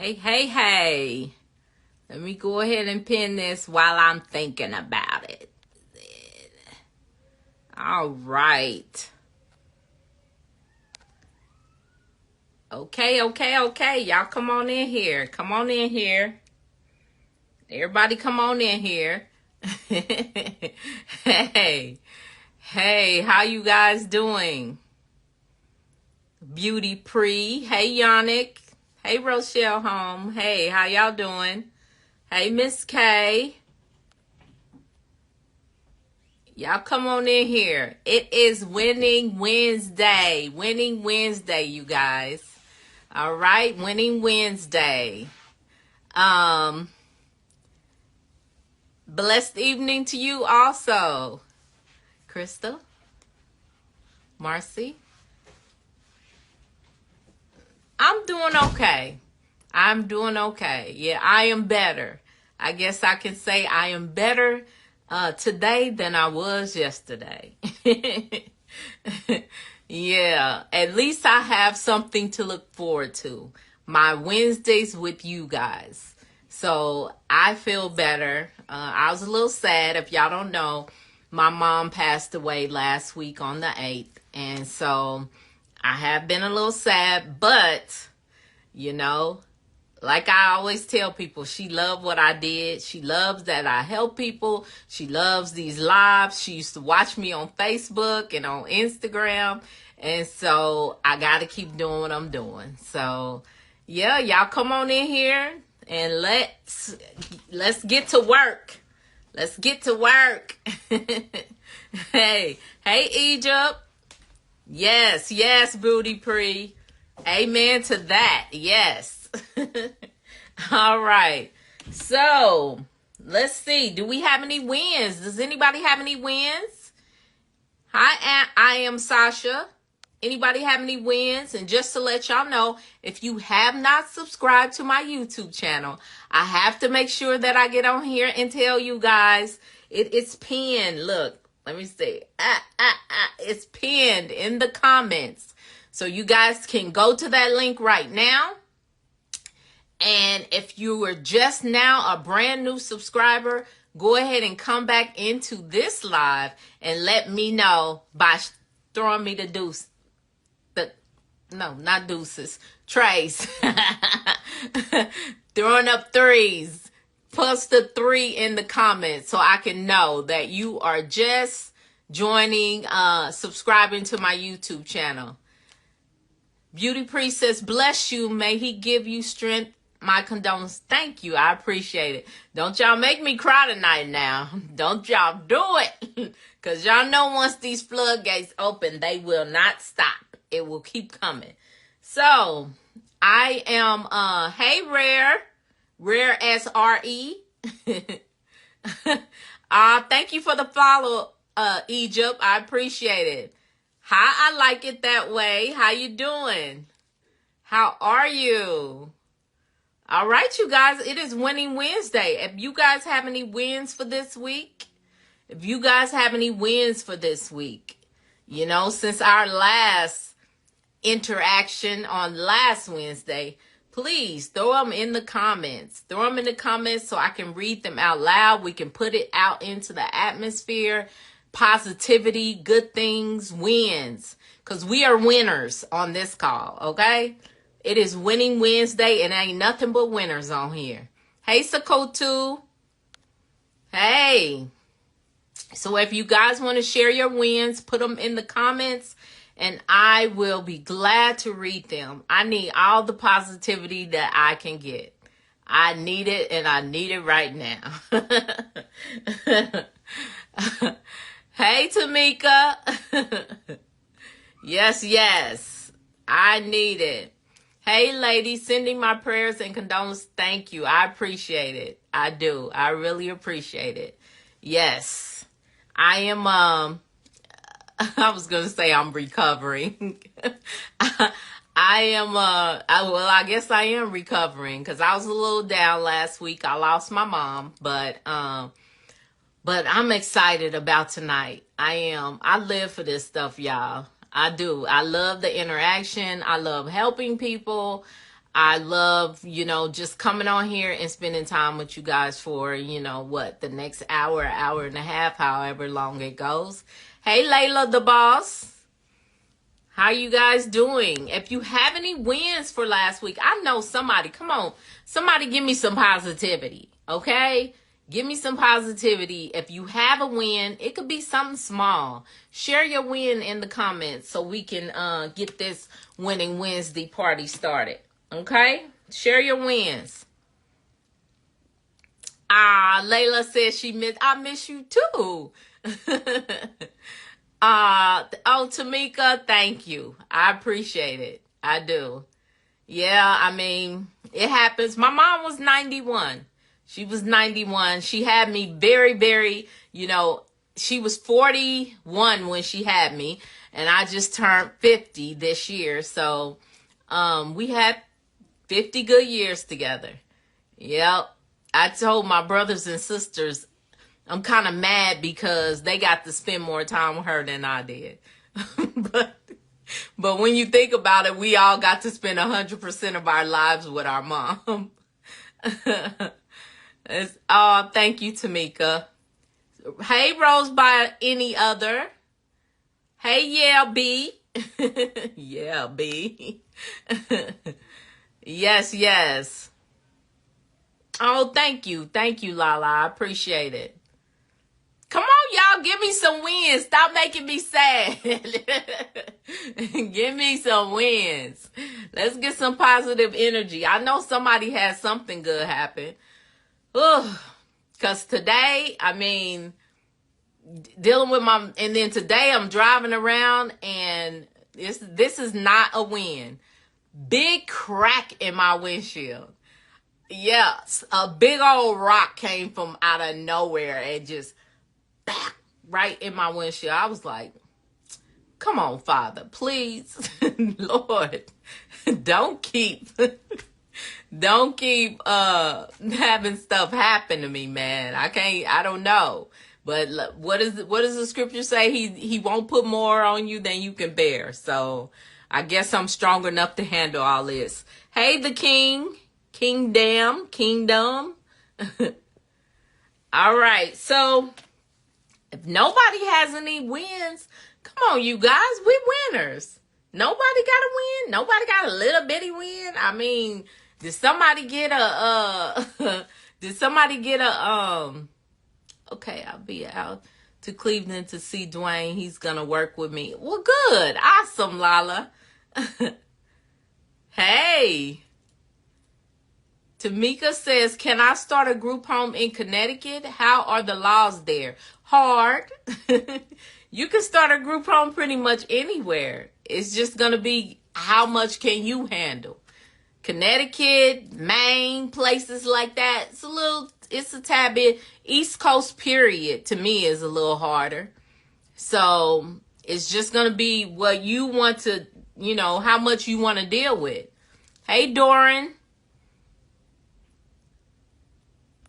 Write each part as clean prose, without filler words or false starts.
Hey. Let me go ahead and pin this while I'm thinking about it. All right. Okay. Y'all come on in here. Come on in here. Everybody come on in here. Hey, how you guys doing? Beauty Pre. Hey, Yannick. Hey, Rochelle Home. Hey, how y'all doing? Hey, Miss K. Y'all come on in here. It is Winning Wednesday. Winning Wednesday, you guys. All right, Winning Wednesday. Blessed evening to you also. Crystal? Marcy? I'm doing okay. Yeah, I am better. I guess I can say I am better today than I was yesterday. Yeah, at least I have something to look forward to. My Wednesdays with you guys. So I feel better. I was a little sad. If y'all don't know, my mom passed away last week on the 8th. And so I have been a little sad, but, you know, like I always tell people, she loved what I did. She loves that I help people. She loves these lives. She used to watch me on Facebook and on Instagram. And so I got to keep doing what I'm doing. So, yeah, y'all come on in here and let's get to work. Let's get to work. Hey, Egypt. Yes, Booty Pre. Amen to that. Yes. All right. So, let's see. Do we have any wins? Does anybody have any wins? Hi, I am Sasha. Anybody have any wins? And just to let y'all know, if you have not subscribed to my YouTube channel, I have to make sure that I get on here and tell you guys it's pinned. Look, let me see. It's pinned in the comments. So you guys can go to that link right now. And if you were just now a brand new subscriber, go ahead and come back into this live and let me know by throwing me the deuce. No, not deuces. Trays. Throwing up threes. Plus the 3 in the comments so I can know that you are just joining, subscribing to my YouTube channel. Beauty Priest says, bless you. May he give you strength. My condolences. Thank you. I appreciate it. Don't y'all make me cry tonight now. Don't y'all do it. Because y'all know once these floodgates open, they will not stop. It will keep coming. So, I am, hey, Rare SRE. Thank you for the follow, Egypt. I appreciate it. Hi, I like it that way. How you doing? How are you? All right, you guys, it is Winning Wednesday. If you guys have any wins for this week, you know, since our last interaction on last Wednesday, please throw them in the comments. Throw them in the comments so I can read them out loud. We can put it out into the atmosphere. Positivity, good things, wins. Because we are winners on this call, okay? It is Winning Wednesday and ain't nothing but winners on here. Hey, Sakotu. Hey. So if you guys want to share your wins, put them in the comments and I will be glad to read them. I need all the positivity that I can get. I need it and I need it right now. Hey, Tamika. Yes. I need it. Hey, ladies, sending my prayers and condolences. Thank you. I appreciate it. I do. I really appreciate it. Yes. I am, I was going to say I'm recovering. I guess I am recovering because I was a little down last week. I lost my mom, but I'm excited about tonight. I am. I live for this stuff, y'all. I do. I love the interaction. I love helping people. I love, just coming on here and spending time with you guys for, the next hour, hour and a half, however long it goes. Hey, Layla, the boss. How you guys doing? If you have any wins for last week, I know somebody, come on, somebody give me some positivity, okay? Give me some positivity. If you have a win, it could be something small. Share your win in the comments so we can get this Winning Wednesday party started, okay? Share your wins. Layla says I miss you too. Tamika, thank you. I appreciate it. I do. Yeah, I mean, it happens. My mom was 91. She was 91. She had me very, very, she was 41 when she had me, and I just turned 50 this year. So, we had 50 good years together. Yep. I told my brothers and sisters, I'm kind of mad because they got to spend more time with her than I did. but when you think about it, we all got to spend 100% of our lives with our mom. Thank you, Tamika. Hey, Rose by any other. Hey, yeah, B. Yeah, B. Yes. Oh, thank you. Thank you, Lala. I appreciate it. Come on, y'all. Give me some wins. Stop making me sad. Give me some wins. Let's get some positive energy. I know somebody had something good happen. Because today, I mean, dealing with and then today I'm driving around and this is not a win. Big crack in my windshield. Yes, a big old rock came from out of nowhere and just right in my windshield. I was like, come on, Father, please. Lord, don't keep having stuff happen to me, man. I don't know. But what does the scripture say? He won't put more on you than you can bear. So I guess I'm strong enough to handle all this. Hey, the kingdom. All right. So if nobody has any wins, come on, you guys, we winners. Nobody got a win. Nobody got a little bitty win. I mean, did somebody get okay, I'll be out to Cleveland to see Dwayne. He's going to work with me. Well, good. Awesome, Lala. Hey. Tamika says, can I start a group home in Connecticut? How are the laws there? Hard. You can start a group home pretty much anywhere. It's just going to be how much can you handle? Connecticut, Maine, places like that. It's a tad bit. East Coast period to me is a little harder. So it's just going to be what you want to, how much you want to deal with. Hey, Doran.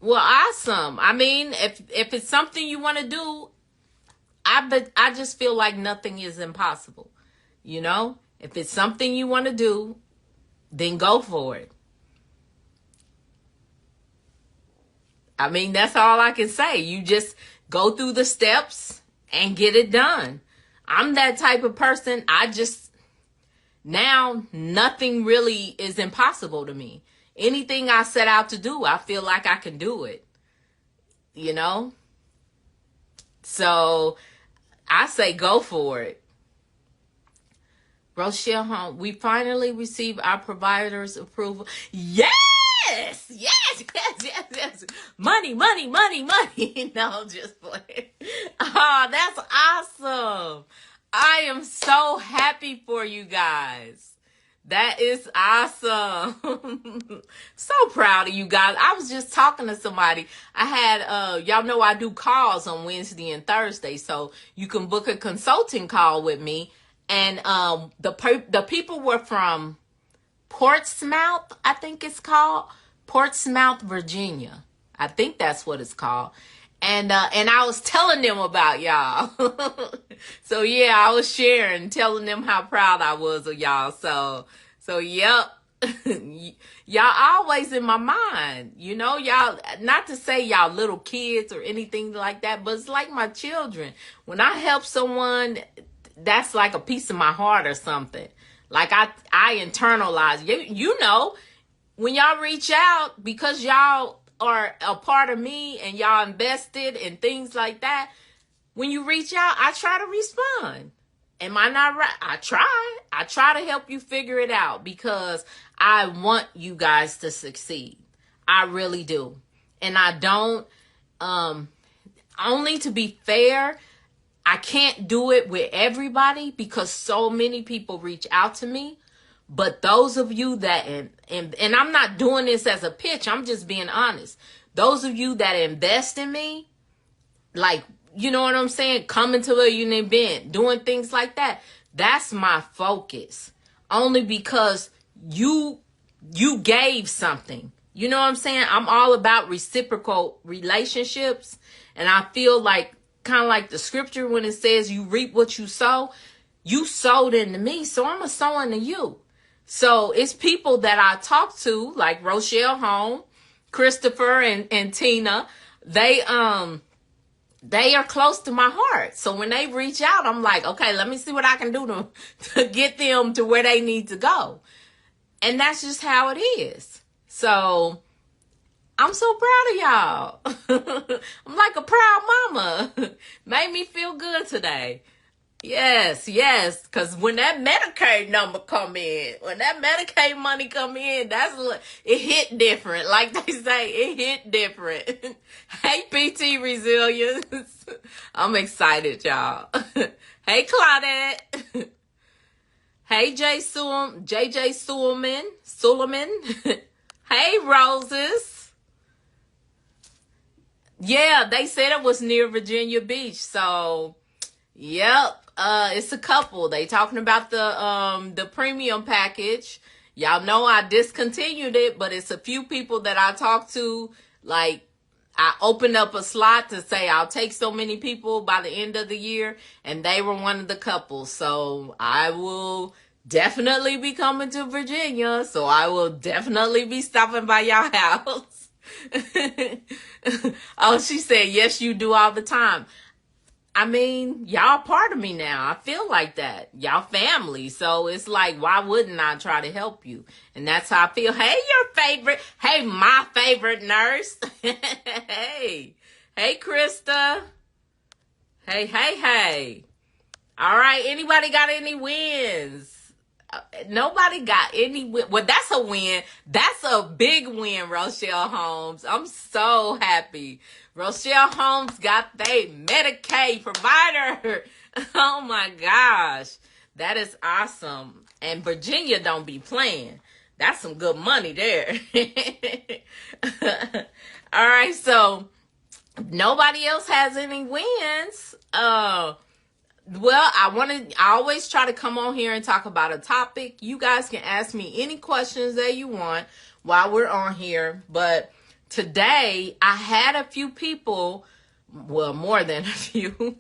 Well, awesome. I mean, if it's something you want to do, I just feel like nothing is impossible. If it's something you want to do, then go for it. I mean, that's all I can say. You just go through the steps and get it done. I'm that type of person. Now nothing really is impossible to me. Anything I set out to do, I feel like I can do it. So I say go for it. Rochelle, we finally received our provider's approval. Yes. Money. No, just playing. Oh, that's awesome. I am so happy for you guys. That is awesome. So proud of you guys. I was just talking to somebody. I had, y'all know I do calls on Wednesday and Thursday, so you can book a consulting call with me. And the people were from Portsmouth, I think it's called. Portsmouth, Virginia. I think that's what it's called. And I was telling them about y'all. So yeah, I was telling them how proud I was of y'all. So yep. y'all always in my mind. You know, y'all, not to say y'all little kids or anything like that, but it's like my children. When I help someone, that's like a piece of my heart or something. Like I internalize. You know, when y'all reach out, because y'all are a part of me and y'all invested in things like that, when you reach out, I try to respond. Am I not right? I try. I try to help you figure it out because I want you guys to succeed. I really do. And I don't, only to be fair, I can't do it with everybody because so many people reach out to me. But those of you that, and I'm not doing this as a pitch, I'm just being honest. Those of you that invest in me, like, you know what I'm saying? Coming to a union event, doing things like that. That's my focus. Only because you gave something. You know what I'm saying? I'm all about reciprocal relationships. And I feel like, kind of like the scripture when it says you reap what you sow. You sowed into me, so I'm a sow into you. So it's people that I talk to, like Rochelle Home, Christopher, and Tina. They are close to my heart. So when they reach out, I'm like, okay, let me see what I can do to get them to where they need to go. And that's just how it is. So I'm so proud of y'all. I'm like a proud mama. Made me feel good today. Yes. Because when that Medicaid number come in, when that Medicaid money come in, it hit different. Like they say, it hit different. Hey, PT Resilience. I'm excited, y'all. Hey, Claudette. Hey, JJ Suleiman. Hey, Roses. Yeah, they said it was near Virginia Beach. So, yep. It's a couple. They talking about the premium package. Y'all know I discontinued it, but it's a few people that I talked to. Like, I opened up a slot to say I'll take so many people by the end of the year, and they were one of the couples. So I will definitely be coming to Virginia. So I will definitely be stopping by y'all house. Oh, she said, yes, you do all the time. I mean, y'all part of me now. I feel like that. Y'all family. So it's like, why wouldn't I try to help you? And that's how I feel. Hey, your favorite. Hey, my favorite nurse. Hey, Krista. Hey. All right. Anybody got any wins? Nobody got any win. Well, that's a win. That's a big win, Rochelle Holmes. I'm so happy. Rochelle Holmes got their Medicaid provider. Oh my gosh. That is awesome. And Virginia don't be playing. That's some good money there. All right. So nobody else has any wins. Well, I always try to come on here and talk about a topic. You guys can ask me any questions that you want while we're on here. But today, I had a few people, well, more than a few.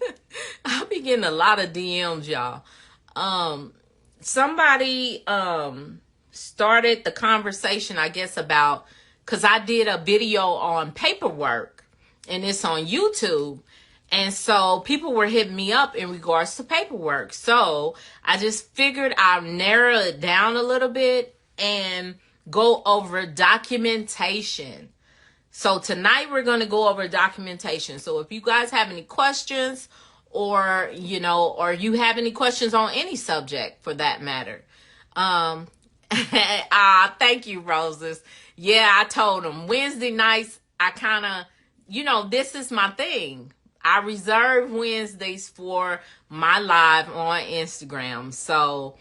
I'll be getting a lot of DMs, y'all. Somebody started the conversation, I guess, about, because I did a video on paperwork, and it's on YouTube. And so people were hitting me up in regards to paperwork. So I just figured I'll narrow it down a little bit and go over documentation. So tonight we're going to go over documentation. So if you guys have any questions or you have any questions on any subject for that matter. Thank you, Roses. Yeah, I told them Wednesday nights, I kind of, this is my thing. I reserve Wednesdays for my live on Instagram. So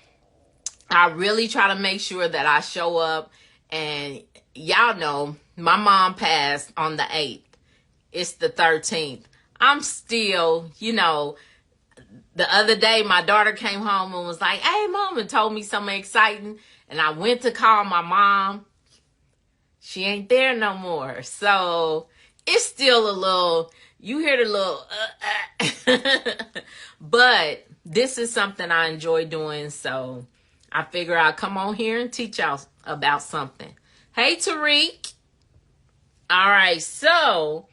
I really try to make sure that I show up. And y'all know my mom passed on the 8th. It's the 13th. I'm still, the other day my daughter came home and was like, hey, Mom, and told me something exciting. And I went to call my mom. She ain't there no more. So it's still a little... You hear the little, but this is something I enjoy doing. So I figure I'll come on here and teach y'all about something. Hey, Tariq. All right, so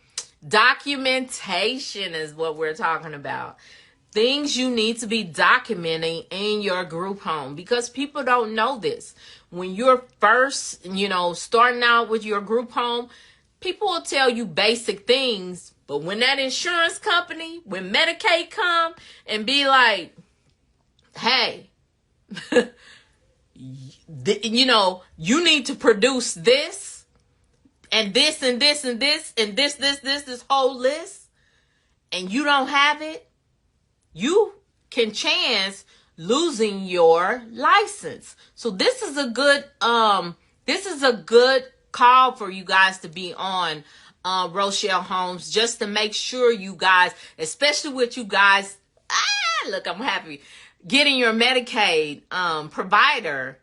documentation is what we're talking about. Things you need to be documenting in your group home, because people don't know this. When you're first, starting out with your group home, people will tell you basic things, but when that insurance company, when Medicaid come and be like, hey, you need to produce this and this and this and this and this whole list, and you don't have it, you can chance losing your license. So this is a good call for you guys to be on, Rochelle Holmes, just to make sure you guys, especially with you guys, look, I'm happy getting your Medicaid provider,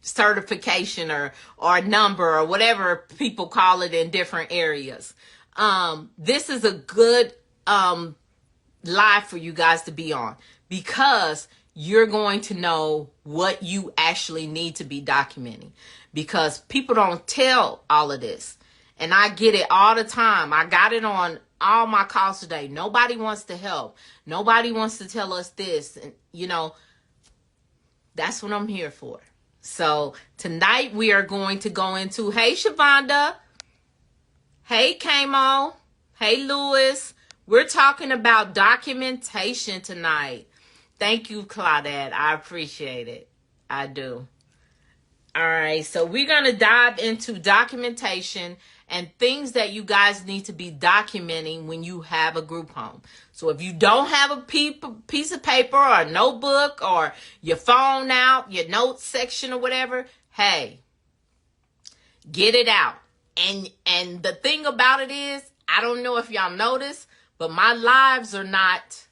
certification or number or whatever people call it in different areas. This is a good live for you guys to be on, because you're going to know what you actually need to be documenting, because people don't tell all of this. And I get it all the time. I got it on all my calls today. Nobody wants to help. Nobody wants to tell us this. And, that's what I'm here for. So tonight we are going to go into, hey, Shavonda. Hey, Kamo. Hey, Lewis. We're talking about documentation tonight. Thank you, Claudette. I appreciate it. I do. All right. So we're going to dive into documentation and things that you guys need to be documenting when you have a group home. So if you don't have a piece of paper or a notebook or your phone out, your notes section or whatever, hey, get it out. And the thing about it is, I don't know if y'all noticed, but my lives are not,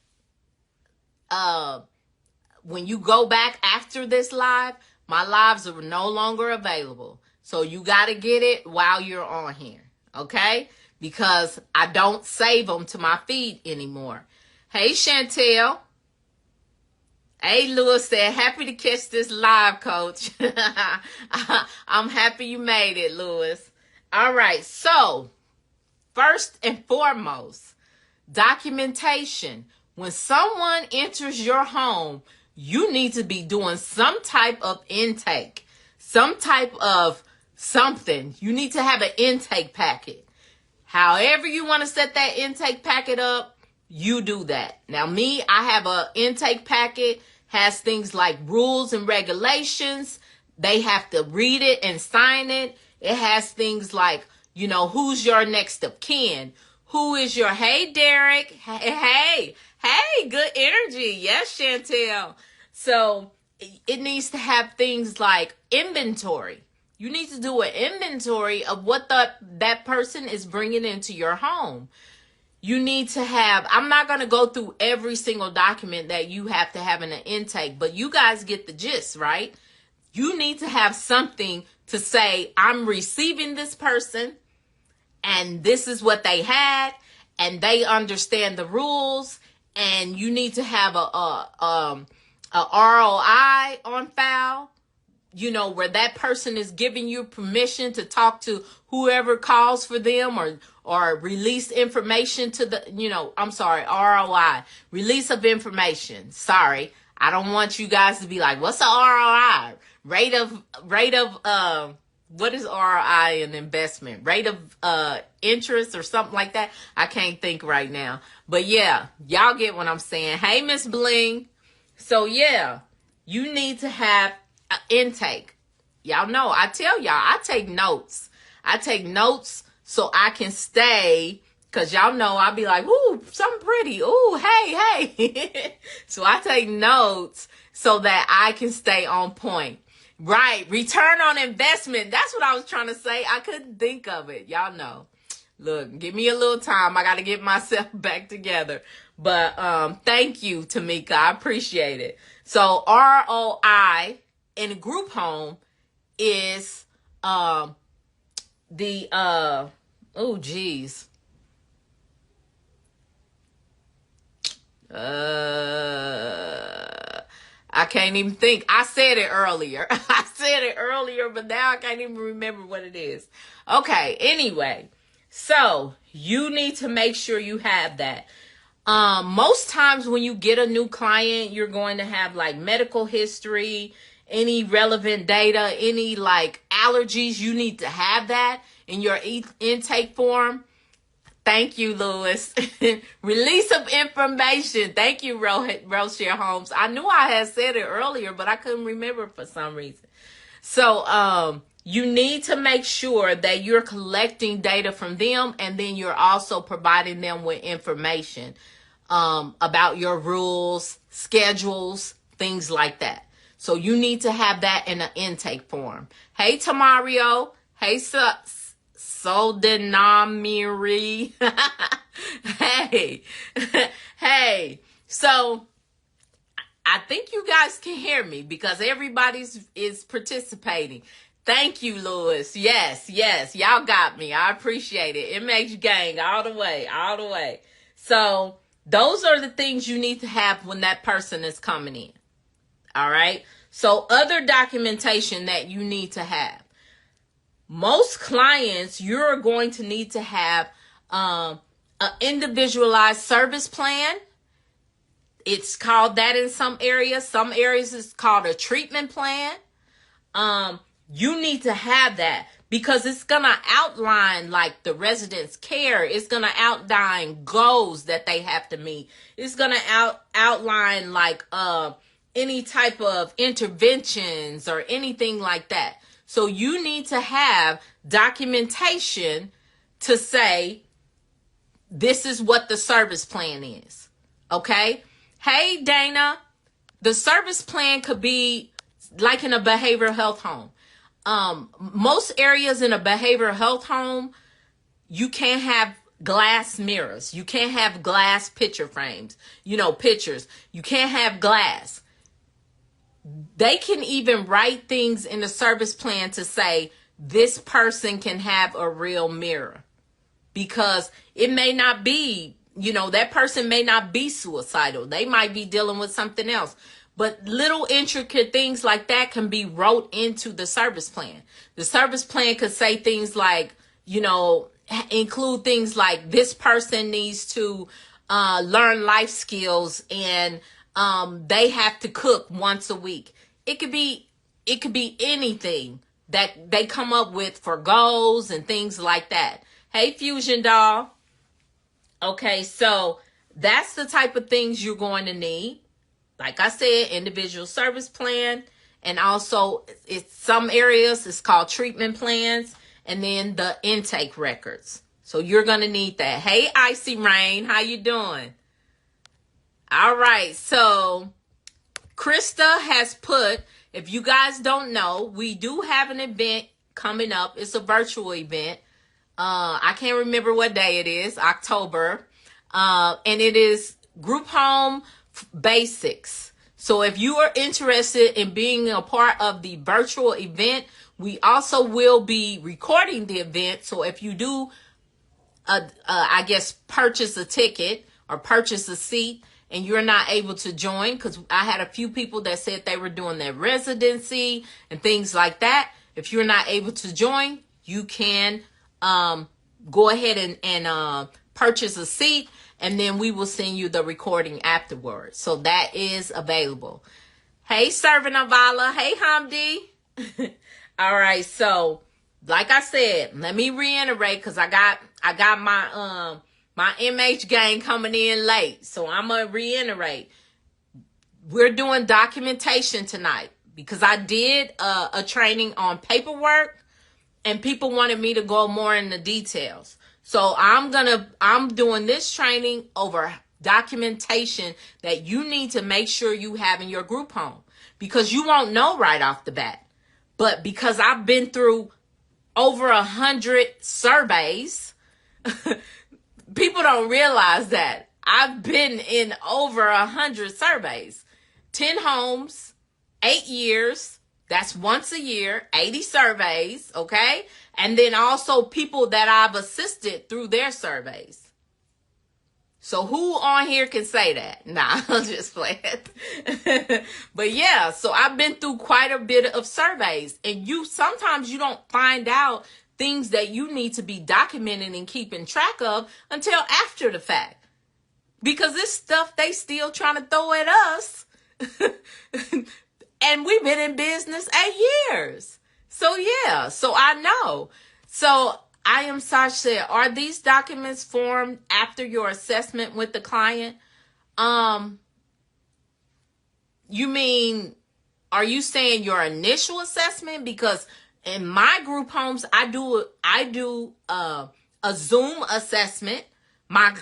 when you go back after this live, my lives are no longer available. So you got to get it while you're on here, okay? Because I don't save them to my feed anymore. Hey, Chantel. Hey, Lewis said, happy to catch this live, coach. I'm happy you made it, Lewis. All right, so first and foremost, documentation. When someone enters your home, you need to be doing some type of intake, some type of something. You need to have an intake packet. However you want to set that intake packet up, you do that. Now, me, I have an intake packet, has things like rules and regulations. They have to read it and sign it. It has things like, who's your next of kin? Who is your, hey, Derek. Hey, good energy. Yes, Chantel. So it needs to have things like inventory. You need to do an inventory of what that person is bringing into your home. You need to have, I'm not going to go through every single document that you have to have in an intake, but you guys get the gist, right? You need to have something to say, I'm receiving this person, and this is what they had, and they understand the rules, and you need to have a ROI on file, where that person is giving you permission to talk to whoever calls for them or release information to the, ROI, release of information. Sorry. I don't want you guys to be like, what's a ROI? Rate of, what is ROI in investment? Rate of interest or something like that? I can't think right now. But yeah, y'all get what I'm saying. Hey, Miss Bling. So yeah, you need to have an intake. Y'all know, I tell y'all, I take notes. I take notes so I can stay, because y'all know I'll be like, ooh, something pretty. Ooh, hey. So I take notes so that I can stay on point. Right. Return on investment. That's what I was trying to say. I couldn't think of it. Y'all know. Look, give me a little time. I got to get myself back together. But thank you, Tamika. I appreciate it. So ROI in a group home is oh geez. I can't even think. I said it earlier. I said it earlier, but now I can't even remember what it is. Okay, anyway. So you need to make sure you have that. Most times when you get a new client, you're going to have like medical history, any relevant data, any like allergies. You need to have that in your intake form. Thank you, Lewis. Release of information. Thank you, Rochelle Holmes. I knew I had said it earlier, but I couldn't remember for some reason. So, you need to make sure that you're collecting data from them, and then you're also providing them with information about your rules, schedules, things like that. So you need to have that in an intake form. Hey, Tamario. Hey, Soldenamiri. Hey. Hey. So I think you guys can hear me because everybody's is participating. Thank you, Lewis. Yes. Y'all got me. I appreciate it. MH gang all the way. So those are the things you need to have when that person is coming in. All right. So other documentation that you need to have. Most clients, you're going to need to have an individualized service plan. It's called that in some areas. Some areas it's called a treatment plan. You need to have that because it's going to outline like the resident's care. It's going to outline goals that they have to meet. It's going to outline like any type of interventions or anything like that. So you need to have documentation to say, this is what the service plan is. Okay? Hey, Dana, the service plan could be like in a behavioral health home. Most areas in a behavioral health home, you can't have glass mirrors. You can't have glass picture frames, pictures. You can't have glass. They can even write things in the service plan to say this person can have a real mirror because it may not be, that person may not be suicidal. They might be dealing with something else. But little intricate things like that can be wrote into the service plan. The service plan could say things like, include things like this person needs to learn life skills and they have to cook once a week. It could be anything that they come up with for goals and things like that. Hey, Fusion Doll. Okay, so that's the type of things you're going to need. Like I said, individual service plan. And also, it's some areas, it's called treatment plans. And then the intake records. So you're going to need that. Hey, Icy Rain, how you doing? All right, so Krista has put, if you guys don't know, we do have an event coming up. It's a virtual event. I can't remember what day it is, October. And it is group home basics. So if you are interested in being a part of the virtual event, we also will be recording the event. So if you do, purchase a ticket or purchase a seat, and you're not able to join, because I had a few people that said they were doing their residency and things like that. If you're not able to join, you can go ahead and purchase a seat, and then we will send you the recording afterwards. So that is available. Hey, Servant of Allah. Hey, Hamdi. All right. So, like I said, let me reiterate, because I got my MH gang coming in late. So I'm going to reiterate. We're doing documentation tonight because I did a training on paperwork and people wanted me to go more into details. So I'm doing this training over documentation that you need to make sure you have in your group home because you won't know right off the bat. But because I've been through over 100 surveys, people don't realize that I've been in over 100 surveys, 10 homes, 8 years. That's once a year, 80 surveys. Okay. And then also people that I've assisted through their surveys. So who on here can say that? Nah, I'm just playing. But yeah, so I've been through quite a bit of surveys, and sometimes you don't find out things that you need to be documenting and keeping track of until after the fact. Because this stuff they still trying to throw at us. And we've been in business 8 years. So yeah, so I know. So I am Saj said, are these documents formed after your assessment with the client? You mean, are you saying your initial assessment? Because in my group homes, I do a Zoom assessment. My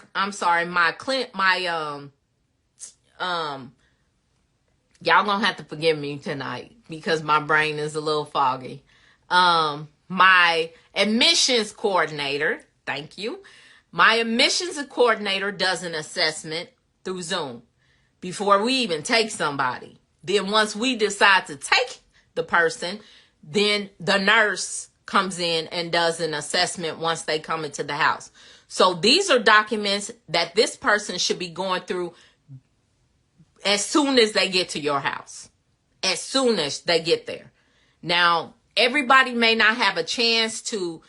y'all gonna have to forgive me tonight because my brain is a little foggy. My admissions coordinator, thank you. My admissions coordinator does an assessment through Zoom before we even take somebody. Then once we decide to take the person, then the nurse comes in and does an assessment once they come into the house. So these are documents that this person should be going through as soon as they get to your house. As soon as they get there. Now, everybody may not have a chance to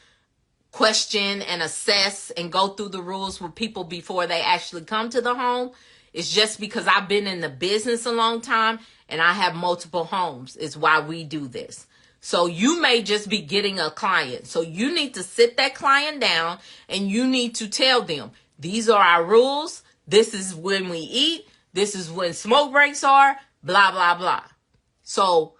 question and assess and go through the rules with people before they actually come to the home. It's just because I've been in the business a long time and I have multiple homes is why we do this. So you may just be getting a client. So you need to sit that client down and you need to tell them, these are our rules. This is when we eat. This is when smoke breaks are, blah, blah, blah. So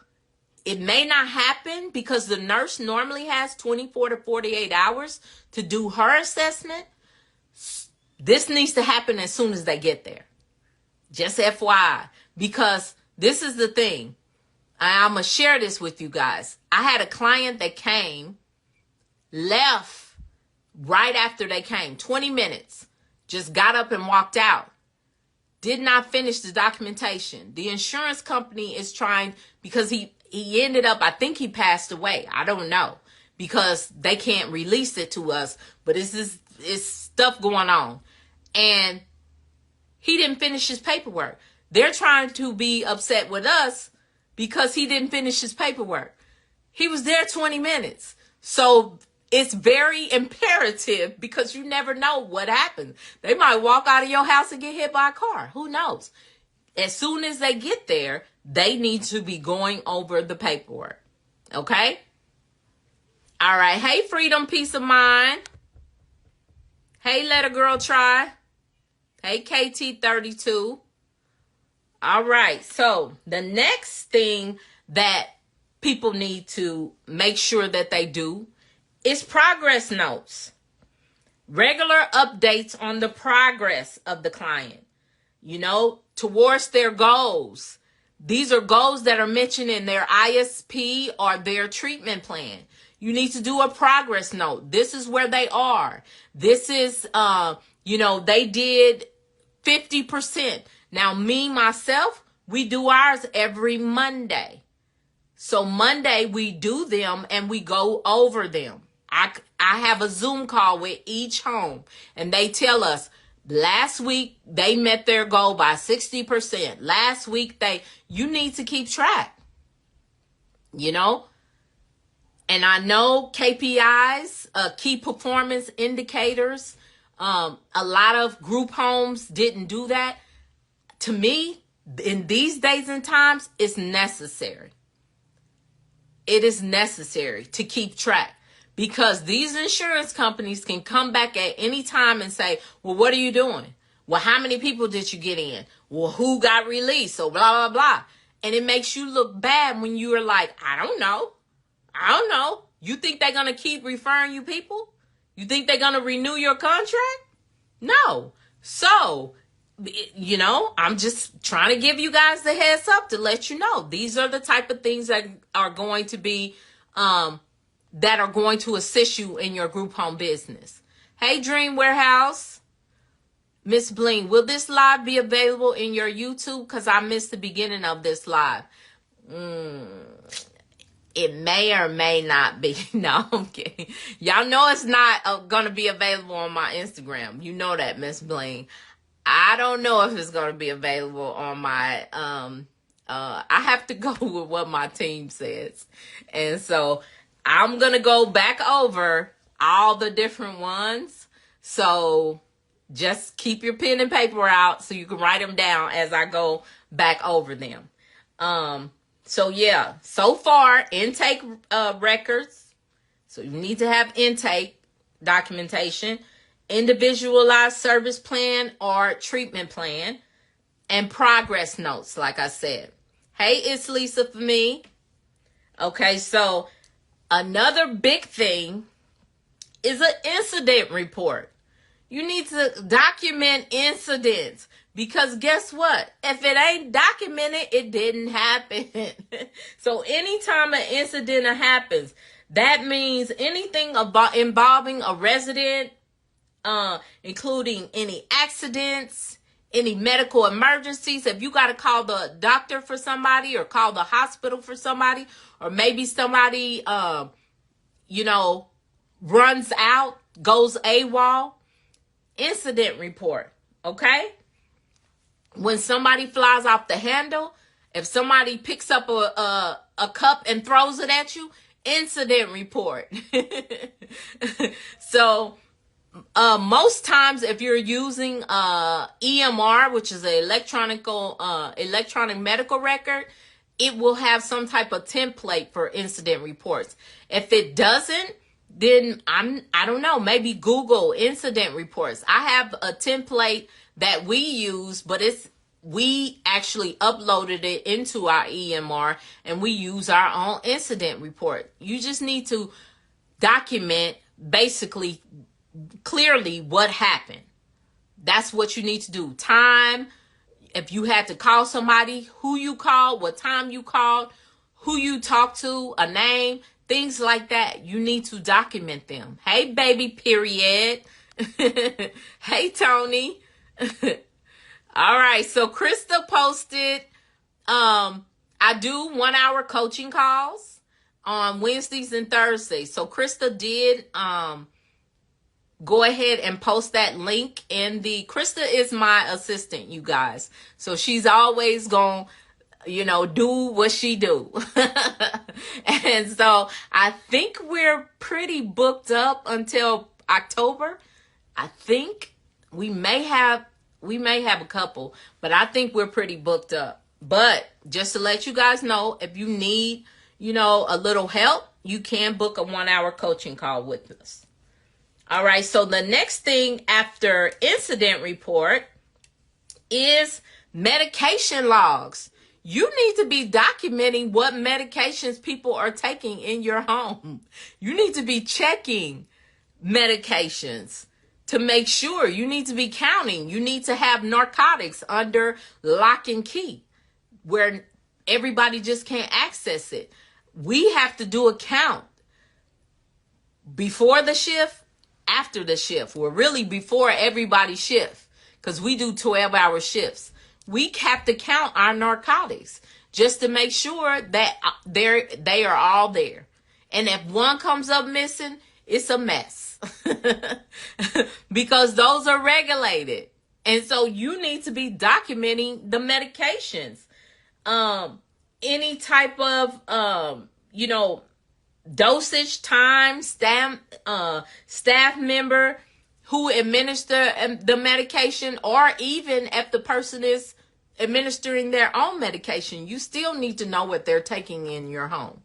it may not happen because the nurse normally has 24 to 48 hours to do her assessment. This needs to happen as soon as they get there. Just FYI. Because this is the thing. I'm going to share this with you guys. I had a client that came, left right after they came, 20 minutes, just got up and walked out. Did not finish the documentation. The insurance company is trying, because he ended up, I think he passed away. I don't know, because they can't release it to us, but it's stuff going on. And he didn't finish his paperwork. They're trying to be upset with us because he didn't finish his paperwork. He was there 20 minutes. So it's very imperative because you never know what happens. They might walk out of your house and get hit by a car. Who knows? As soon as they get there, they need to be going over the paperwork. Okay? All right. Hey, Freedom, Peace of Mind. Hey, Let a Girl Try. Hey, KT32. All right. So the next thing that people need to make sure that they do is progress notes. Regular updates on the progress of the client, towards their goals. These are goals that are mentioned in their ISP or their treatment plan. You need to do a progress note. This is where they are. This is, they did 50%. Now, myself, we do ours every Monday. So Monday we do them and we go over them. I have a Zoom call with each home and they tell us last week they met their goal by 60%. Last week you need to keep track, and I know KPIs, key performance indicators. A lot of group homes didn't do that. To me, in these days and times, it's necessary. It is necessary to keep track because these insurance companies can come back at any time and say, well, what are you doing? Well, how many people did you get in? Well, who got released? So blah, blah, blah. And it makes you look bad when you are like, I don't know. You think they're going to keep referring you people? You think they're going to renew your contract? No. So, I'm just trying to give you guys the heads up to let you know. These are the type of things that are going to be, that are going to assist you in your group home business. Hey, Dream Warehouse. Miss Bling, will this live be available in your YouTube? Because I missed the beginning of this live. It may or may not be. No, I'm kidding. Y'all know it's not going to be available on my Instagram. You know that, Miss Bling. I don't know if it's going to be available on my, I have to go with what my team says. And so I'm going to go back over all the different ones. So just keep your pen and paper out so you can write them down as I go back over them. So yeah, so far intake records. So you need to have intake documentation, individualized service plan or treatment plan, and progress notes, like I said. Hey, it's Lisa for me. Okay, so another big thing is an incident report. You need to document incidents because guess what? If it ain't documented, it didn't happen. So anytime an incident happens, that means anything about involving a resident, including any accidents, any medical emergencies. If you got to call the doctor for somebody or call the hospital for somebody, or maybe somebody, runs out, goes AWOL, incident report, okay? When somebody flies off the handle, if somebody picks up a cup and throws it at you, incident report. So most times if you're using EMR, which is an electronic medical record, it will have some type of template for incident reports. If it doesn't, then I don't know, maybe Google incident reports. I have a template that we use, but we actually uploaded it into our EMR and we use our own incident report. You just need to document basically clearly what happened. That's what you need to do. Time, if you had to call somebody, who you called, what time you called, who you talked to, a name, things like that. You need to document them. Hey, baby, period. Hey, Tony. All right. So Krista posted, I do 1 hour coaching calls on Wednesdays and Thursdays. So Krista did, go ahead and post that link in Krista is my assistant, you guys. So she's always going to, do what she do. And so I think we're pretty booked up until October. I think we may have a couple, but I think we're pretty booked up. But just to let you guys know, if you need, a little help, you can book a 1 hour coaching call with us. All right. So the next thing after incident report is medication logs. You need to be documenting what medications people are taking in your home. You need to be checking medications to make sure. You need to be counting. You need to have narcotics under lock and key where everybody just can't access it. We have to do a count before the shift, after the shift. We're really before everybody's shift because we do 12-hour shifts. We have to count our narcotics just to make sure that they are all there. And if one comes up missing, it's a mess because those are regulated. And so you need to be documenting the medications. Any type of, dosage, time, staff member who administer the medication, or even if the person is administering their own medication, you still need to know what they're taking in your home.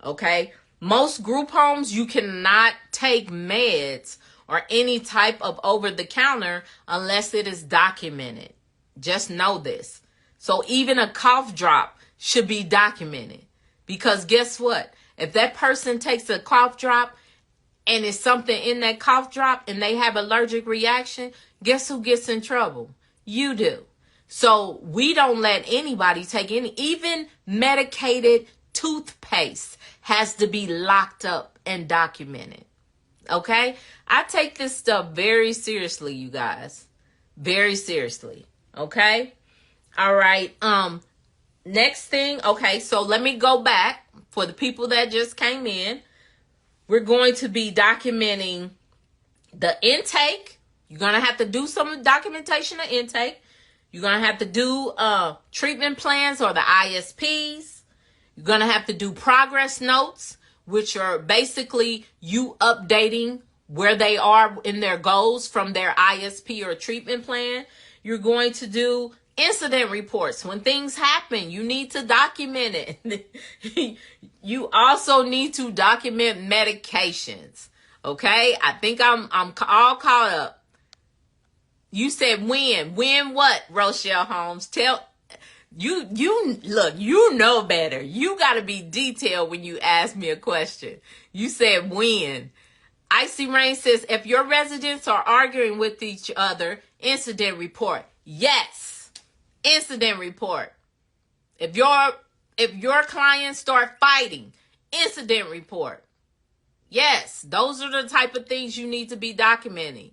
Okay. Most group homes, you cannot take meds or any type of over the counter unless it is documented. Just know this. So even a cough drop should be documented because guess what? If that person takes a cough drop and it's something in that cough drop and they have allergic reaction, guess who gets in trouble? You do. So we don't let anybody take even medicated toothpaste has to be locked up and documented. Okay? I take this stuff very seriously, you guys. Very seriously. Okay? All right. Next thing. Okay, so let me go back for the people that just came in. We're going to be documenting the intake You're going to have to do some documentation of intake. You're going to have to do treatment plans or the ISPs. You're going to have to do progress notes, which are basically you updating where they are in their goals from their ISP or treatment plan. You're going to do incident reports. When things happen, you need to document it. You also need to document medications. Okay? I think I'm all caught up. You said when. When what, Rochelle Holmes? Tell you look, you know better. You got to be detailed when you ask me a question. You said when. Icy Rain says, if your residents are arguing with each other, incident report. Yes. Incident report. If your clients start fighting, incident report. Yes, those are the type of things you need to be documenting.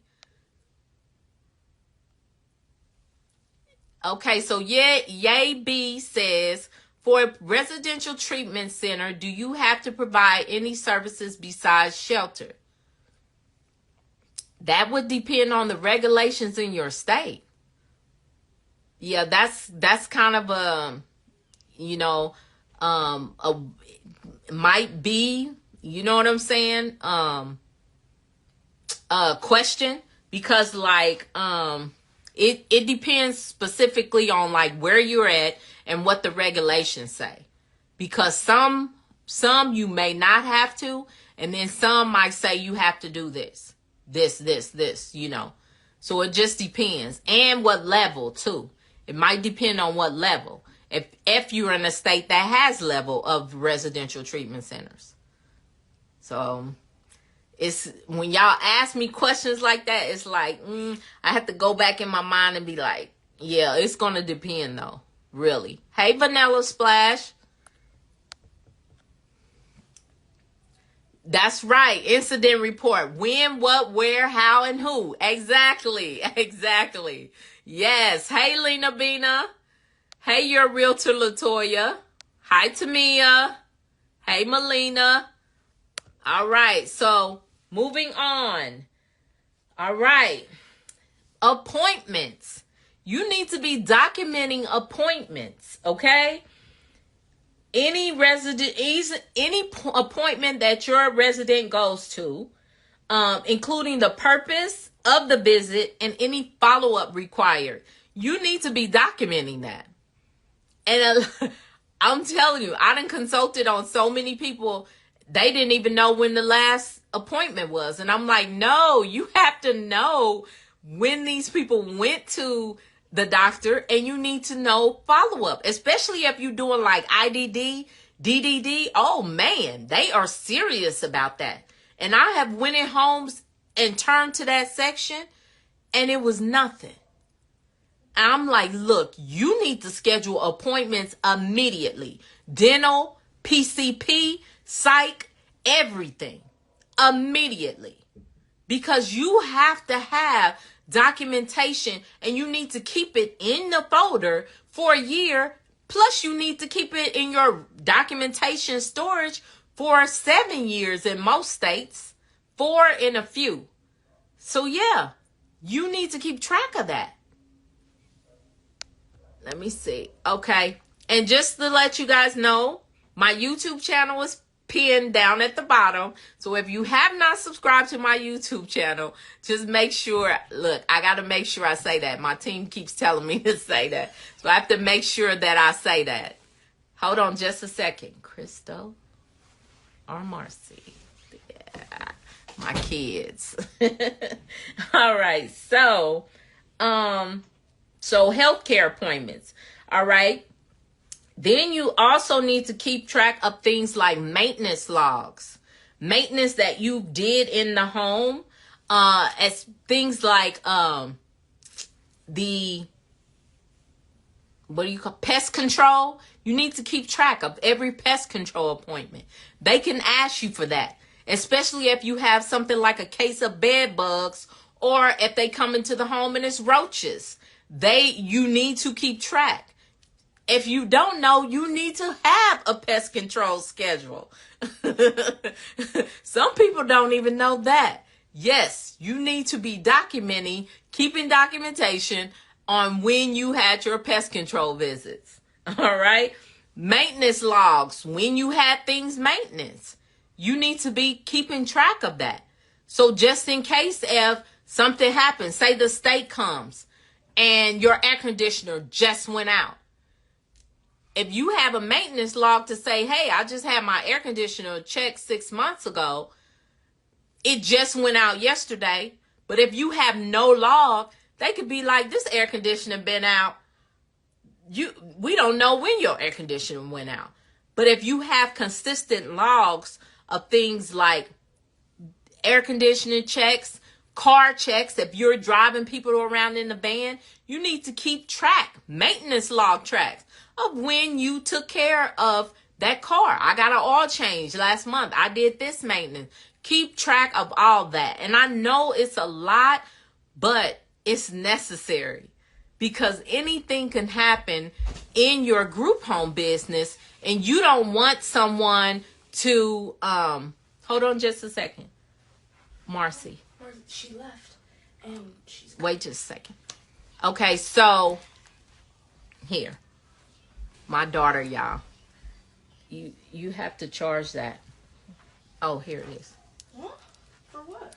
Okay, so Yay B says, for a residential treatment center, do you have to provide any services besides shelter? That would depend on the regulations in your state. Yeah, that's kind of a, might be, you know what I'm saying? Question, because it depends specifically on where you're at and what the regulations say, because some you may not have to, and then some might say you have to do this, so it just depends, and what level too. It might depend on what level, if you're in a state that has level of residential treatment centers. So it's when y'all ask me questions like that, it's I have to go back in my mind and be like, yeah, it's gonna depend though, really. Hey, Vanilla Splash. That's right. Incident report. When, what, where, how, and who. Exactly. Yes. Hey, Lena Bina. Hey, your realtor, Latoya. Hi, Tamia. Hey, Melina. All right. So, moving on. All right. Appointments. You need to be documenting appointments, okay? Any appointment that your resident goes to, including the purpose of the visit and any follow-up required. You need to be documenting that. And I'm telling you, I done consulted on so many people, they didn't even know when the last appointment was. And I'm like, no, you have to know when these people went to the doctor, and you need to know follow-up, especially if you're doing IDD, DDD. Oh man, they are serious about that. And I have went in homes and turned to that section, and it was nothing. I'm like, look, you need to schedule appointments immediately. Dental, PCP, psych, everything immediately, because you have to have documentation, and you need to keep it in the folder for a year. Plus, you need to keep it in your documentation storage for 7 years in most states, 4 in a few. So yeah, you need to keep track of that. Let me see. Okay. And just to let you guys know, my YouTube channel is pinned down at the bottom. So if you have not subscribed to my YouTube channel, just make sure, look, I got to make sure I say that. My team keeps telling me to say that. So I have to make sure that I say that. Hold on just a second. Crystal or Marcy? Yeah, my kids. All right. So healthcare appointments. All right. Then you also need to keep track of things like maintenance logs, maintenance that you did in the home, as things like pest control. You need to keep track of every pest control appointment. They can ask you for that, especially if you have something like a case of bed bugs, or if they come into the home and it's roaches. You need to keep track. If you don't know, you need to have a pest control schedule. Some people don't even know that. yes, you need to be documenting, keeping documentation on when you had your pest control visits. All right. Maintenance logs, when you had things maintenance. You need to be keeping track of that. So just in case if something happens, say the state comes and your air conditioner just went out. If you have a maintenance log to say, hey, I just had my air conditioner checked 6 months ago, it just went out yesterday. But if you have no log, they could be like, this air conditioner been out. We don't know when your air conditioner went out. But if you have consistent logs of things like air conditioning checks, car checks, if you're driving people around in the van, you need to keep track, maintenance log tracks of when you took care of that car. I got an oil change last month. I did this maintenance. Keep track of all that. And I know it's a lot, but it's necessary because anything can happen in your group home business and you don't want someone to, hold on just a second. Marcy. She left and she's... Wait just a second. Okay, so here. My daughter, y'all. You have to charge that. Oh, here it is. What? For what?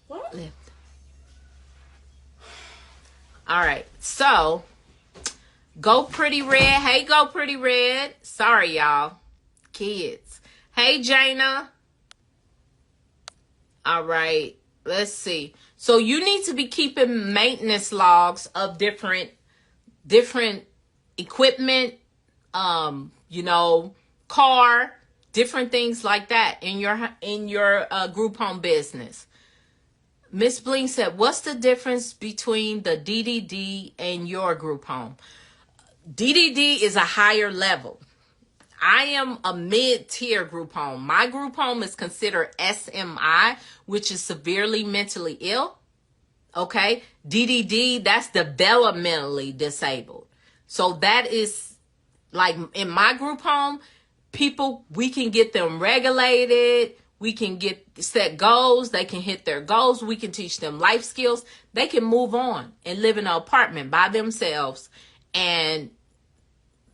What? Lift. All right, so Go Pretty Red. Hey, Go Pretty Red. Sorry, y'all. Kids. Hey, Jana. All right, let's see. So you need to be keeping maintenance logs of different equipment, car, different things like that in your group home business. Miss Bling said, what's the difference between the DDD and your group home? DDD is a higher level. I am a mid-tier group home. My group home is considered SMI, which is severely mentally ill. Okay. DDD, that's developmentally disabled. So that is like in my group home, people, we can get them regulated. We can set goals. They can hit their goals. We can teach them life skills. They can move on and live in an apartment by themselves. And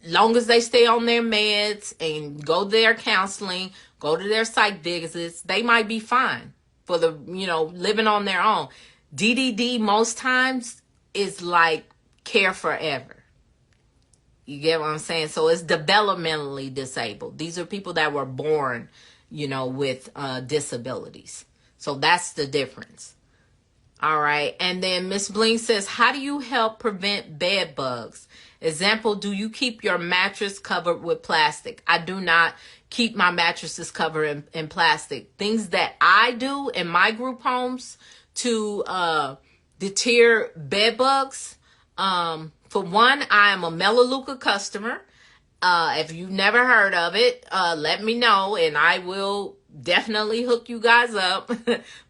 long as they stay on their meds and go to their counseling, go to their psych visits, they might be fine for the, living on their own. DDD most times is like care forever. You get what I'm saying? So it's developmentally disabled. These are people that were born, with disabilities. So that's the difference. All right. And then Miss Bling says, how do you help prevent bed bugs? Example, do you keep your mattress covered with plastic? I do not keep my mattresses covered in plastic. Things that I do in my group homes to deter bed bugs. For one, I am a Melaleuca customer. If you've never heard of it, let me know and I will definitely hook you guys up.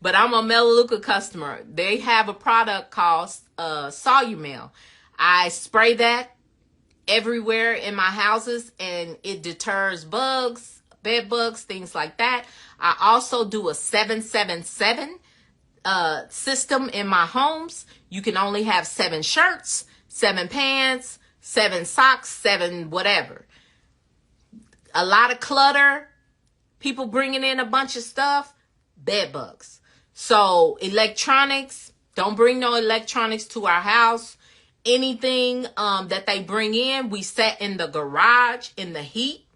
But I'm a Melaleuca customer. They have a product called Solumel. I spray that everywhere in my houses and it deters bugs, bed bugs, things like that. I also do a 777 system in my homes. You can only have 7 shirts, 7 pants, 7 socks, 7 whatever. A lot of clutter, people bringing in a bunch of stuff, bed bugs. So electronics, don't bring no electronics to our house. Anything that they bring in, we set in the garage in the heat,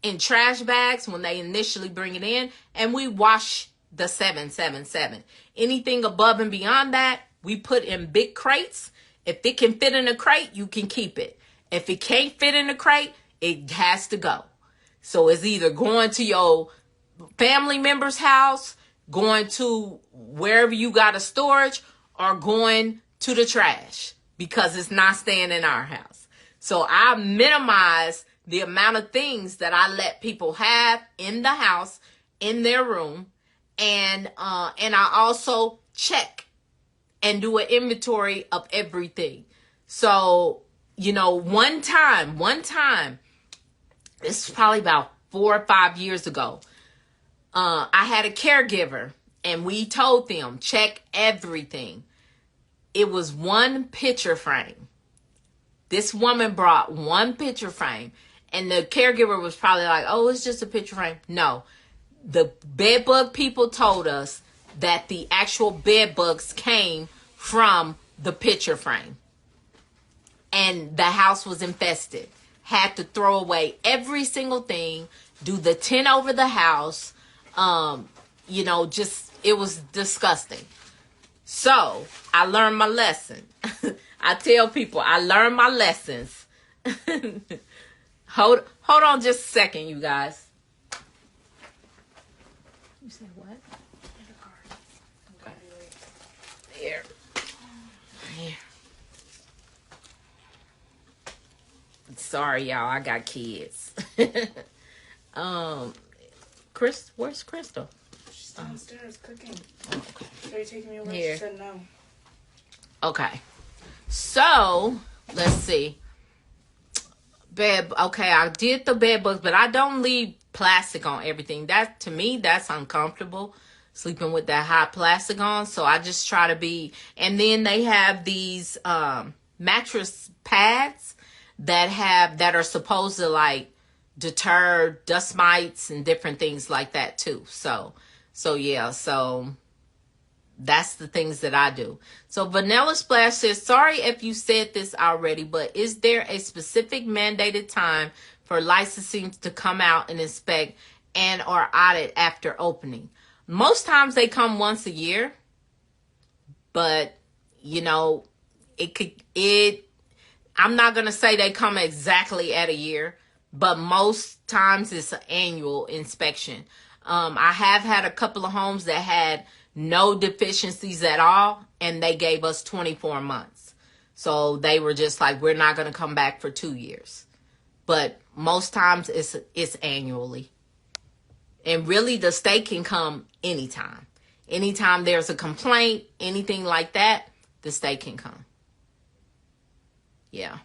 in trash bags when they initially bring it in, and we wash the 777. Anything above and beyond that, we put in big crates. If it can fit in a crate, you can keep it. If it can't fit in a crate, it has to go. So it's either going to your family member's house, going to wherever you got a storage, or going to the trash because it's not staying in our house. So I minimize the amount of things that I let people have in the house, in their room, and I also check and do an inventory of everything. So, one time, this is probably about 4 or 5 years ago, I had a caregiver, and we told them, check everything. It was one picture frame. This woman brought one picture frame, and the caregiver was probably like, oh, it's just a picture frame. No, the bed bug people told us that the actual bed bugs came from the picture frame, and the house was infested. Had to throw away every single thing, do the tent over the house. Just, it was disgusting. So I learned my lesson. I tell people I learned my lessons. Hold on just a second, you guys. You said what? There. Sorry, y'all. I got kids. Where's Crystal? She's downstairs cooking. Okay. Are you taking me away? Here. She said no. Okay. So, let's see. Okay, I did the bed bugs, but I don't leave plastic on everything. That, to me, that's uncomfortable, sleeping with that hot plastic on. So I just try to be, and then they have these mattress pads that are supposed to like deter dust mites and different things like that too. So that's the things that I do. So Vanilla Splash says, sorry if you said this already, but is there a specific mandated time for licensing to come out and inspect and or audit after opening? Most times they come once a year, but I'm not going to say they come exactly at a year, but most times it's an annual inspection. I have had a couple of homes that had no deficiencies at all, and they gave us 24 months. So they were just like, we're not going to come back for 2 years. But most times it's annually. And really, the state can come anytime. Anytime there's a complaint, anything like that, the state can come. Yeah.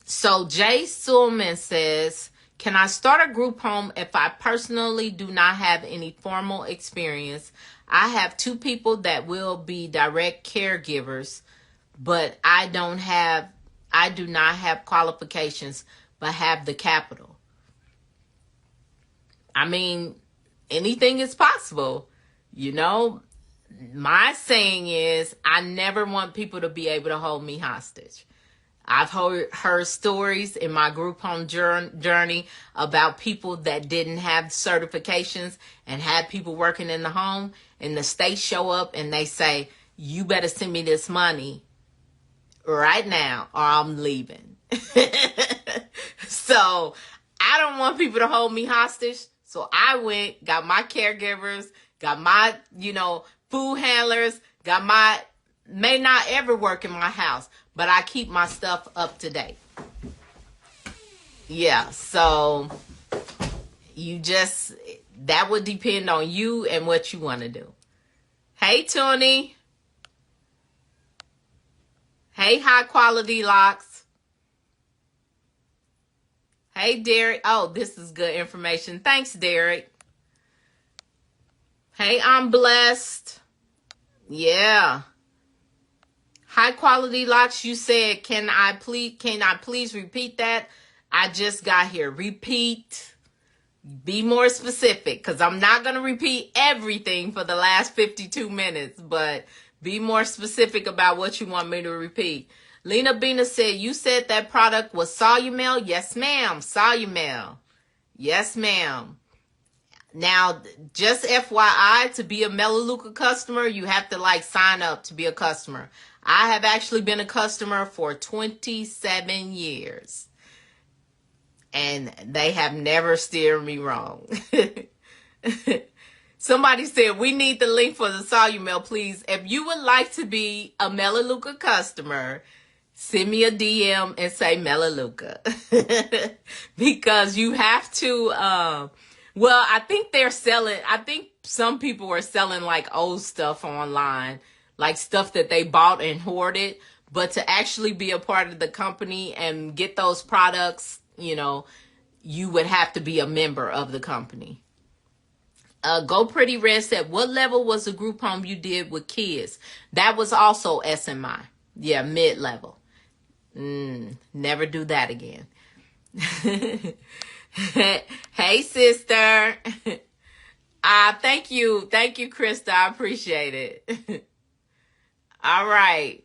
So Jay Suleman says, can I start a group home if I personally do not have any formal experience? I have 2 people that will be direct caregivers, but I do not have qualifications, but have the capital. I mean, anything is possible. My saying is, I never want people to be able to hold me hostage. I've heard stories in my group home journey about people that didn't have certifications and had people working in the home, and the state show up and they say, you better send me this money right now or I'm leaving. So I don't want people to hold me hostage. So I went, got my caregivers, got my, food handlers, may not ever work in my house, but I keep my stuff up to date. Yeah, so that would depend on you and what you want to do. Hey, Tony. Hey, High Quality Locks. Hey, Derek. Oh, this is good information. Thanks, Derek. Hey, I'm blessed. Yeah. High Quality Locks, you said, can I please repeat that? I just got here. Repeat. Be more specific, because I'm not going to repeat everything for the last 52 minutes, but be more specific about what you want me to repeat. Lena Bina said, you said that product was Solumel? Yes, ma'am. Solumel. Yes, ma'am. Now, just FYI, to be a Melaleuca customer, you have to sign up to be a customer. I have actually been a customer for 27 years. And they have never steered me wrong. Somebody said, we need the link for the Solumel, please. If you would like to be a Melaleuca customer, send me a DM and say Melaleuca. Because you have to, I think some people are selling old stuff online, stuff that they bought and hoarded. But to actually be a part of the company and get those products, you would have to be a member of the company. Go Pretty Red said, what level was the group home you did with kids? That was also SMI. Yeah, mid-level. Never do that again. Hey, sister. Thank you. Thank you, Krista. I appreciate it. All right.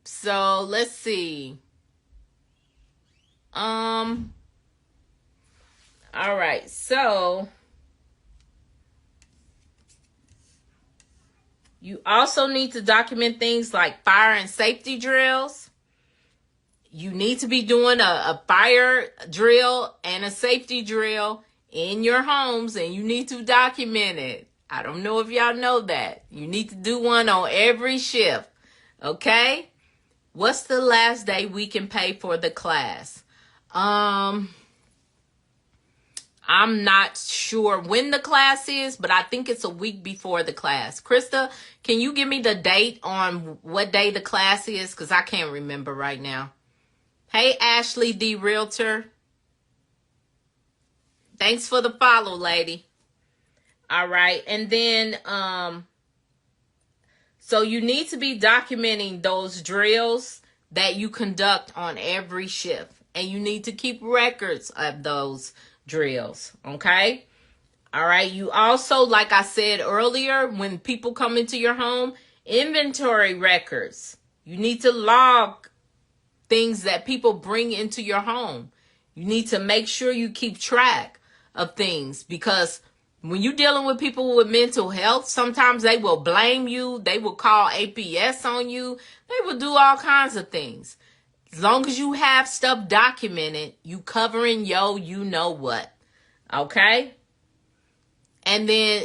So let's see. All right. So you also need to document things like fire and safety drills. You need to be doing a fire drill and a safety drill in your homes, and you need to document it. I don't know if y'all know that. You need to do one on every shift. Okay? What's the last day we can pay for the class? I'm not sure when the class is, but I think it's a week before the class. Krista, can you give me the date on what day the class is? Because I can't remember right now. Hey, Ashley D. Realtor. Thanks for the follow, lady. All right. And then, so you need to be documenting those drills that you conduct on every shift. And you need to keep records of those drills. Okay? All right. You also, like I said earlier, when people come into your home, inventory records. You need to log things that people bring into your home. You need to make sure you keep track of things, because when you're dealing with people with mental health, sometimes they will blame you. They will call APS on you. They will do all kinds of things. As long as you have stuff documented, you covering you know what. Okay? And then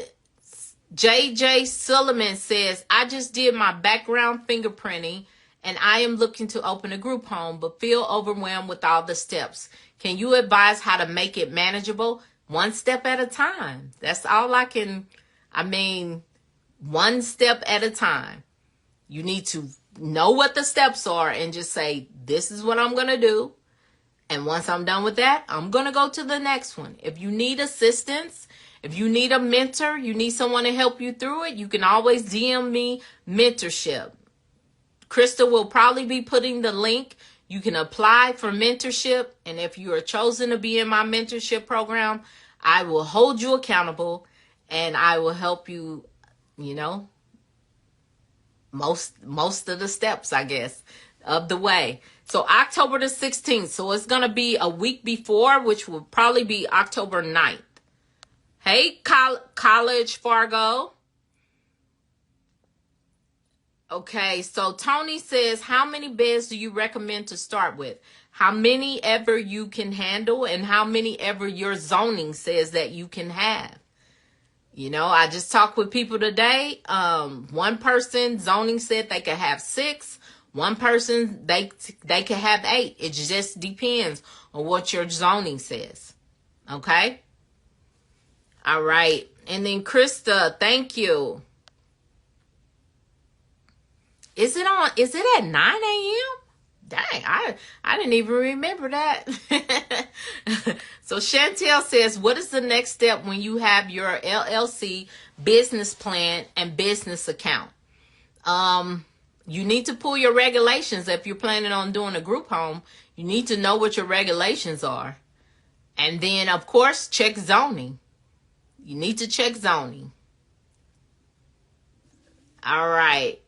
JJ Sullivan says, I just did my background fingerprinting and I am looking to open a group home, but feel overwhelmed with all the steps. Can you advise how to make it manageable? One step at a time. That's all one step at a time. You need to know what the steps are and just say, this is what I'm going to do. And once I'm done with that, I'm going to go to the next one. If you need assistance, if you need a mentor, you need someone to help you through it, you can always DM me mentorship. Krista will probably be putting the link. You can apply for mentorship. And if you are chosen to be in my mentorship program, I will hold you accountable and I will help you, most of the steps, I guess, of the way. So October the 16th. So it's going to be a week before, which will probably be October 9th. Hey, College Fargo. Okay, so Tony says, how many beds do you recommend to start with? How many ever you can handle and how many ever your zoning says that you can have. I just talked with people today. One person zoning said they could have 6. One person, they could have 8. It just depends on what your zoning says. Okay? All right. And then Krista, thank you. Is it at 9 a.m.? Dang, I didn't even remember that. So Chantel says, what is the next step when you have your LLC business plan and business account? You need to pull your regulations. If you're planning on doing a group home, you need to know what your regulations are. And then, of course, check zoning. You need to check zoning. All right.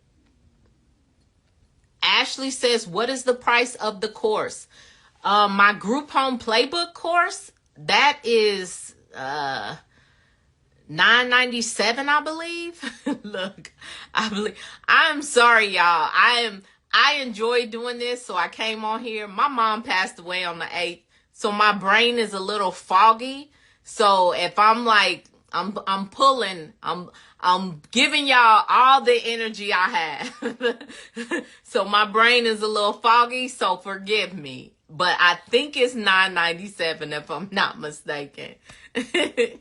Ashley says, what is the price of the course? My group home playbook course, that is $9.97, I believe. Look, I'm sorry, y'all. I enjoy doing this, so I came on here. My mom passed away on the 8th, so my brain is a little foggy. So if I'm like, I'm pulling, I'm giving y'all all the energy I have. So my brain is a little foggy, so forgive me. But I think it's $9.97 if I'm not mistaken. Hey,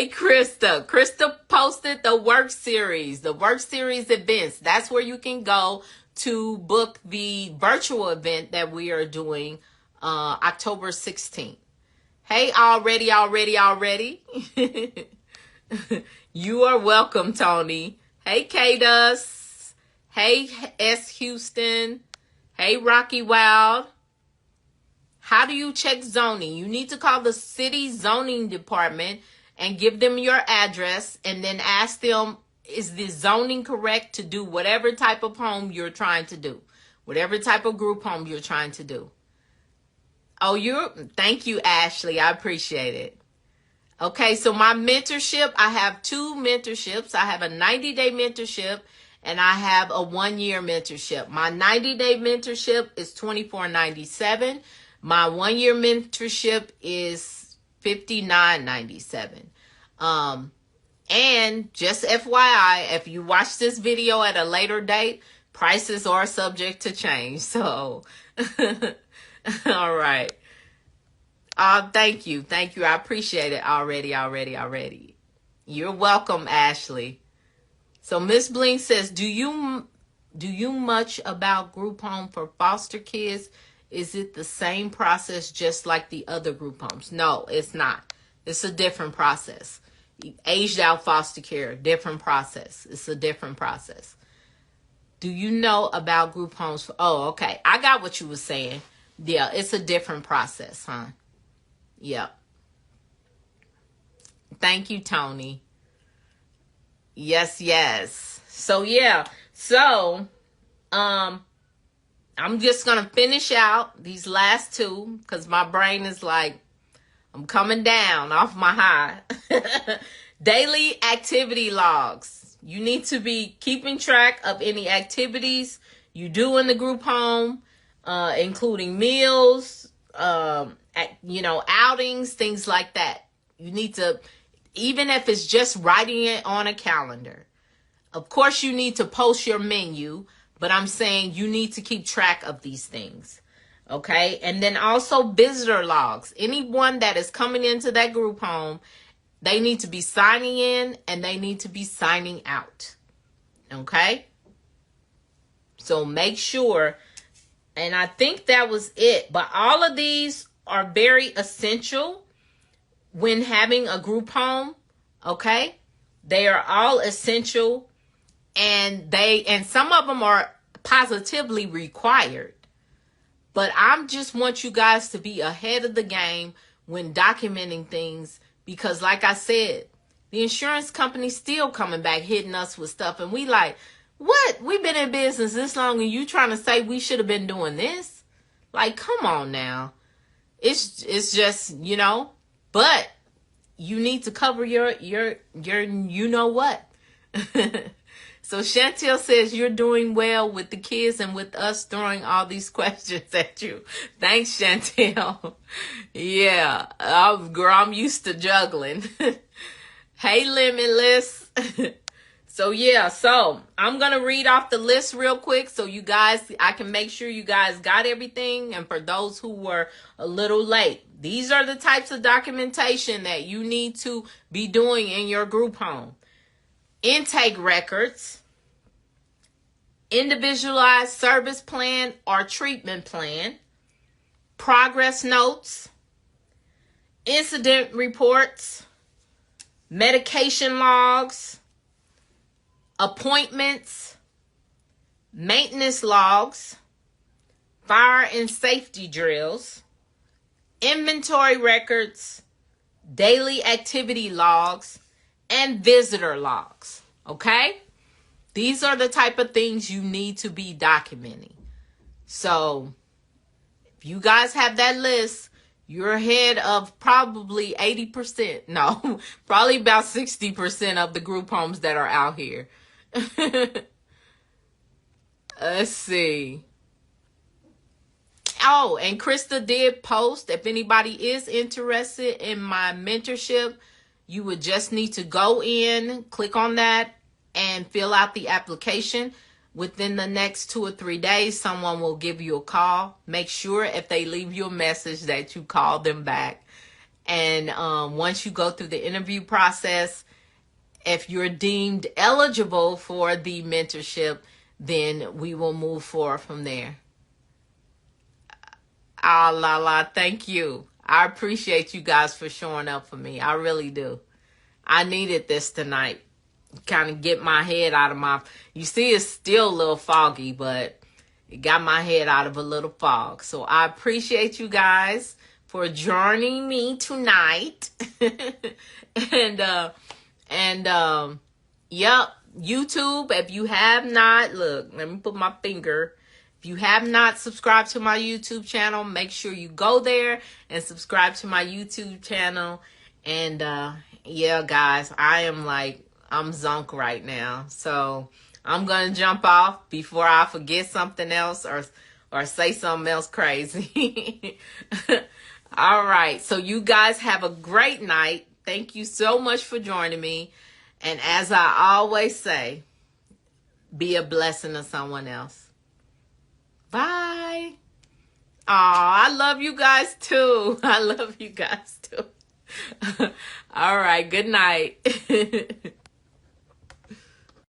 Krista. Krista posted the work series events. That's where you can go to book the virtual event that we are doing October 16th. Hey, already. You are welcome, Tony. Hey, K-Dust. Hey, S. Houston. Hey, Rocky Wild. How do you check zoning? You need to call the city zoning department and give them your address and then ask them, is the zoning correct to do whatever type of home you're trying to do? Whatever type of group home you're trying to do. Thank you, Ashley. I appreciate it. Okay, so my mentorship, I have 2 mentorships. I have a 90-day mentorship and I have a 1-year mentorship. My 90-day mentorship is $24.97. My 1-year mentorship is $59.97. And just FYI, if you watch this video at a later date, prices are subject to change. So, all right. Thank you. I appreciate it already. You're welcome, Ashley. So Miss Bling says, do you much about group home for foster kids? Is it the same process just like the other group homes? No, it's not. It's a different process. Aged out foster care, different process. It's a different process. Do you know about group homes? Okay. I got what you were saying. Yeah, it's a different process, huh? Yep. Thank you, Tony. Yes. So, yeah. So, I'm just going to finish out these last 2 because my brain is like, I'm coming down off my high. Daily activity logs. You need to be keeping track of any activities you do in the group home, including meals, outings, things like that. You need to, even if it's just writing it on a calendar. Of course, you need to post your menu, but I'm saying you need to keep track of these things. Okay. And then also visitor logs. Anyone that is coming into that group home, they need to be signing in and they need to be signing out. Okay. So make sure. And I think that was it. But all of these are very essential when having a group home. Okay. They are all essential and some of them are positively required. But I just want you guys to be ahead of the game when documenting things because like I said, the insurance company's still coming back hitting us with stuff and we like, what? We've been in business this long and you trying to say we should have been doing this? Like, come on now. It's just, but you need to cover your you know what. So Chantel says you're doing well with the kids and with us throwing all these questions at you. Thanks, Chantel. Yeah, I'm used to juggling. Hey, Limitless. So I'm going to read off the list real quick so you guys, I can make sure you guys got everything. And for those who were a little late, these are the types of documentation that you need to be doing in your group home. Intake records, individualized service plan or treatment plan, progress notes, incident reports, medication logs, appointments, maintenance logs, fire and safety drills, inventory records, daily activity logs, and visitor logs. Okay? These are the type of things you need to be documenting. So, if you guys have that list, you're ahead of probably 80%. No, probably about 60% of the group homes that are out here. Let's see. Oh, and Krista did post, if anybody is interested in my mentorship, you would just need to go in, click on that, and fill out the application. Within the next 2 or 3 days, someone will give you a call. Make sure if they leave you a message that you call them back. And once you go through the interview process, if you're deemed eligible for the mentorship, then we will move forward from there. Ah, la la, thank you. I appreciate you guys for showing up for me. I really do. I needed this tonight. Kind of get my head out of my... You see, it's still a little foggy, but it got my head out of a little fog. So I appreciate you guys for joining me tonight. and yep, YouTube, if you have not, look, let me put my finger. If you have not subscribed to my YouTube channel, make sure you go there and subscribe to my YouTube channel. And yeah, guys, I'm zonk right now. So I'm going to jump off before I forget something else or say something else crazy. All right. So you guys have a great night. Thank you so much for joining me. And as I always say, be a blessing to someone else. Bye. Aw, I love you guys too. I love you guys too. All right. Good night.